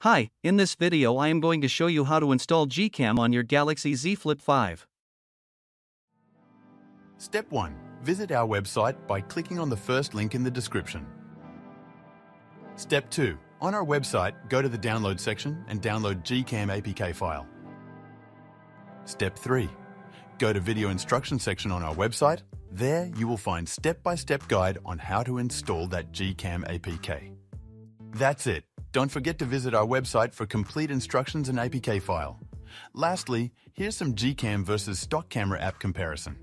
Hi, in this video I am going to show you how to install GCam on your Galaxy Z Flip 5. Step 1. Visit our website by clicking on the first link in the description. Step 2. On our website, go to the download section and download GCam APK file. Step 3. Go to video instruction section on our website. There you will find step-by-step guide on how to install that GCam APK. That's it. Don't forget to visit our website for complete instructions and APK file. Lastly, here's some GCam versus stock camera app comparison.